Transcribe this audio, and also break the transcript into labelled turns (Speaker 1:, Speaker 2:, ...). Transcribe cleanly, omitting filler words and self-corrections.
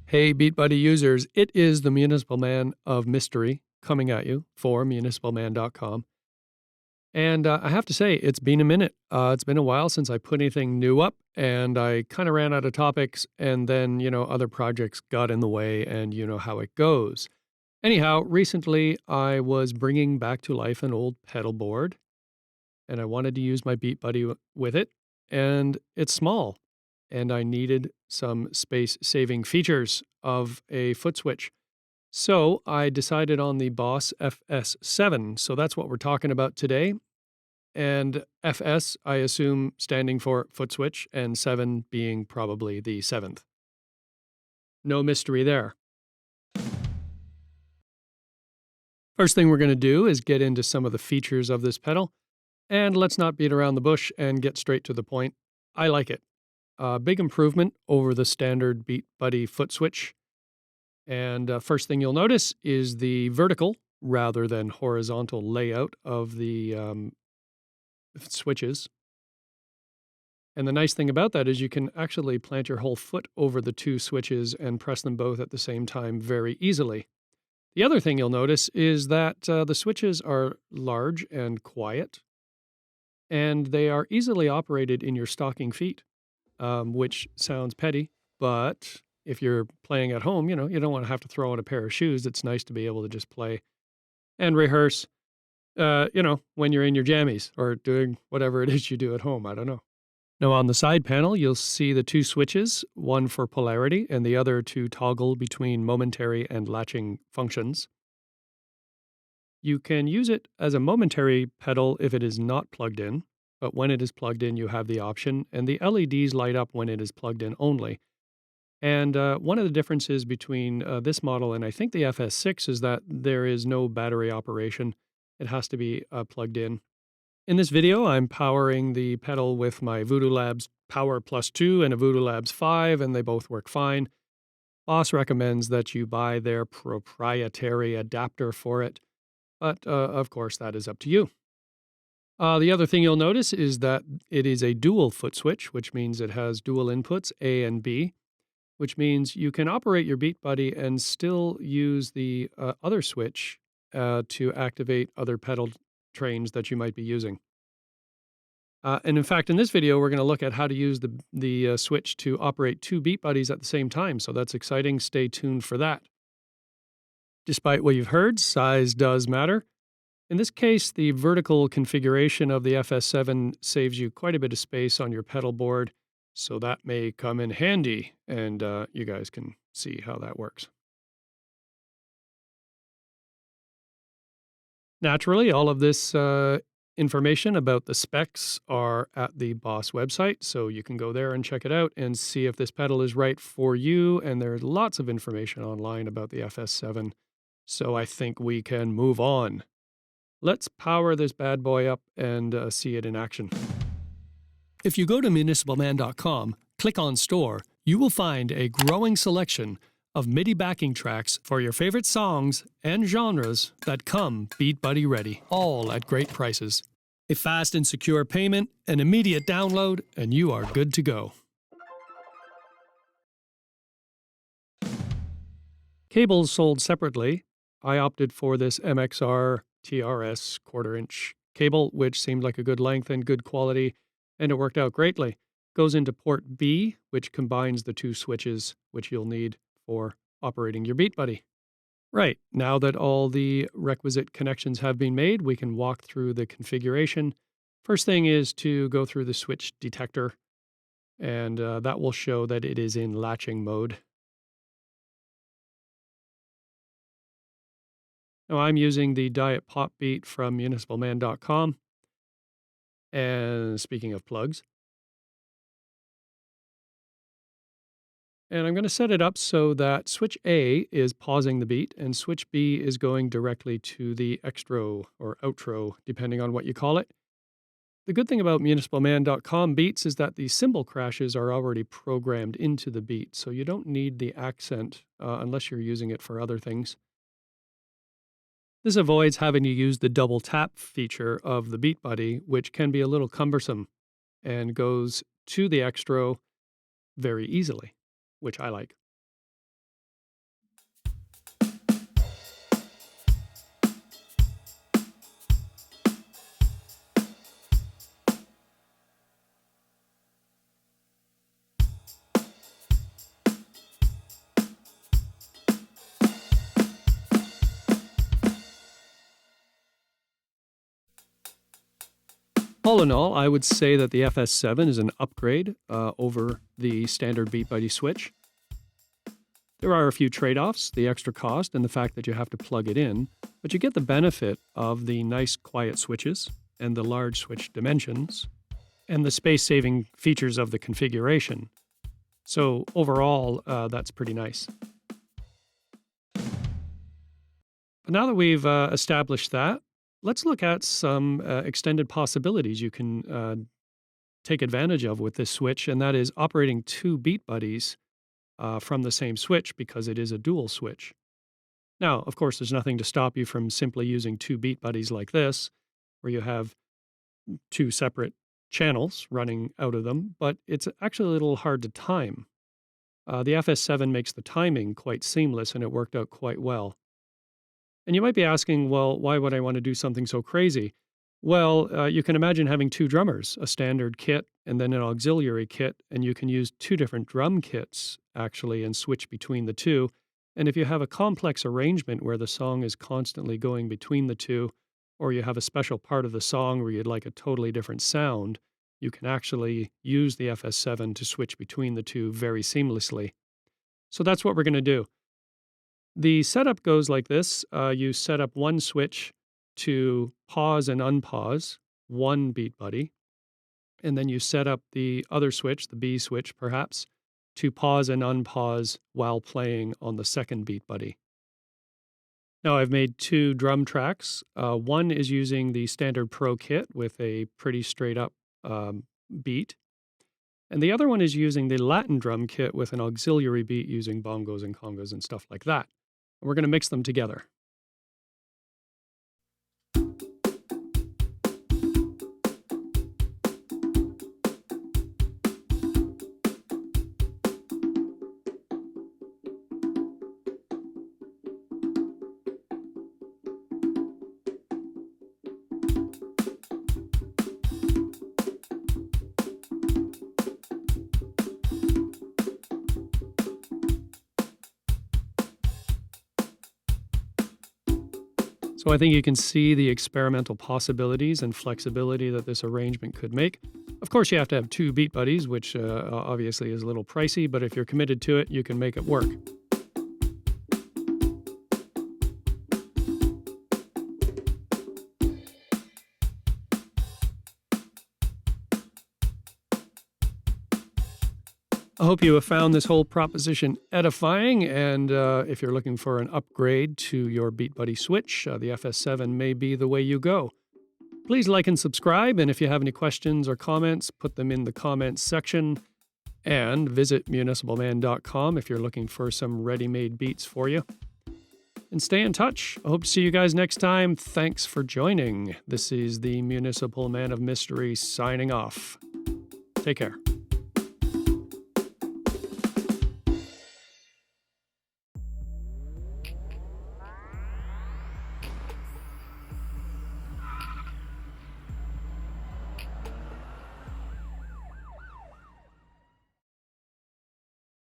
Speaker 1: Hey, BeatBuddy users, it is the Municipal Man of Mystery coming at you for municipalman.com. And I have to say, it's been a minute. It's been a while since I put anything new up, and I kind of ran out of topics, and then, other projects got in the way, and you know how it goes. Anyhow, recently I was bringing back to life an old pedal board, and I wanted to use my BeatBuddy with it, and it's small, and I needed some space-saving features of a foot switch. So I decided on the Boss FS-7. So that's what we're talking about today. And FS, I assume, standing for foot switch, and 7 being probably the 7th. No mystery there. First thing we're going to do is get into some of the features of this pedal. And let's not beat around the bush and get straight to the point. I like it. A big improvement over the standard BeatBuddy foot switch. And first thing you'll notice is the vertical rather than horizontal layout of the switches. And the nice thing about that is you can actually plant your whole foot over the two switches and press them both at the same time very easily. The other thing you'll notice is that the switches are large and quiet, and they are easily operated in your stocking feet, which sounds petty, but if you're playing at home, you don't want to have to throw on a pair of shoes. It's nice to be able to just play and rehearse, when you're in your jammies or doing whatever it is you do at home. I don't know. Now, on the side panel, you'll see the two switches, one for polarity and the other to toggle between momentary and latching functions. You can use it as a momentary pedal if it is not plugged in, but when it is plugged in, you have the option, and the LEDs light up when it is plugged in only. And one of the differences between this model and I think the FS6 is that there is no battery operation. It has to be plugged in. In this video, I'm powering the pedal with my Voodoo Labs Power Plus 2 and a Voodoo Labs 5, and they both work fine. Boss recommends that you buy their proprietary adapter for it, but of course that is up to you. The other thing you'll notice is that it is a dual foot switch, which means it has dual inputs, A and B, which means you can operate your BeatBuddy and still use the other switch to activate other pedal trains that you might be using. And in fact, in this video, we're going to look at how to use the switch to operate two BeatBuddies at the same time, so that's exciting. Stay tuned for that. Despite what you've heard, size does matter. In this case, the vertical configuration of the FS7 saves you quite a bit of space on your pedal board, so that may come in handy, and you guys can see how that works. Naturally, all of this information about the specs are at the Boss website, so you can go there and check it out and see if this pedal is right for you, and there's lots of information online about the FS7, so I think we can move on. Let's power this bad boy up and see it in action. If you go to municipalman.com, click on Store, you will find a growing selection of MIDI backing tracks for your favorite songs and genres that come BeatBuddy ready, all at great prices. A fast and secure payment, an immediate download, and you are good to go. Cables sold separately. I opted for this MXR TRS 1/4-inch cable, which seemed like a good length and good quality, and it worked out greatly. Goes into port B, which combines the two switches, which you'll need for operating your BeatBuddy. Right, now that all the requisite connections have been made, we can walk through the configuration. First thing is to go through the switch detector, and that will show that it is in latching mode. Now I'm using the Diet Pop Beat from municipalman.com. And speaking of plugs, and I'm going to set it up so that switch A is pausing the beat and switch B is going directly to the extro or outro, depending on what you call it. The good thing about municipalman.com beats is that the cymbal crashes are already programmed into the beat, so you don't need the accent unless you're using it for other things. This avoids having to use the double tap feature of the BeatBuddy, which can be a little cumbersome and goes to the extro very easily, which I like. All in all, I would say that the FS-7 is an upgrade over the standard Beat Buddy switch. There are a few trade-offs, the extra cost and the fact that you have to plug it in, but you get the benefit of the nice quiet switches and the large switch dimensions and the space-saving features of the configuration. So overall, that's pretty nice. But now that we've established that, let's look at some extended possibilities you can take advantage of with this switch, and that is operating two Beat Buddies from the same switch because it is a dual switch. Now, of course, there's nothing to stop you from simply using two Beat Buddies like this, where you have two separate channels running out of them, but it's actually a little hard to time. The FS-7 makes the timing quite seamless, and it worked out quite well. And you might be asking, well, why would I want to do something so crazy? Well, you can imagine having two drummers, a standard kit and then an auxiliary kit, and you can use two different drum kits, actually, and switch between the two. And if you have a complex arrangement where the song is constantly going between the two, or you have a special part of the song where you'd like a totally different sound, you can actually use the FS-7 to switch between the two very seamlessly. So that's what we're going to do. The setup goes like this. You set up one switch to pause and unpause one Beat Buddy, and then you set up the other switch, the B switch perhaps, to pause and unpause while playing on the second Beat Buddy. Now I've made two drum tracks. One is using the standard Pro kit with a pretty straight up beat, and the other one is using the Latin drum kit with an auxiliary beat using bongos and congos and stuff like that. And we're going to mix them together. So I think you can see the experimental possibilities and flexibility that this arrangement could make. Of course, you have to have two Beat Buddies, which obviously is a little pricey, but if you're committed to it, you can make it work. I hope you have found this whole proposition edifying, and if you're looking for an upgrade to your Beat Buddy switch, the FS-7 may be the way you go. Please like and subscribe, and if you have any questions or comments, put them in the comments section, and visit municipalman.com if you're looking for some ready-made beats for you. And stay in touch. I hope to see you guys next time. Thanks for joining. This is the Municipal Man of Mystery signing off. Take care.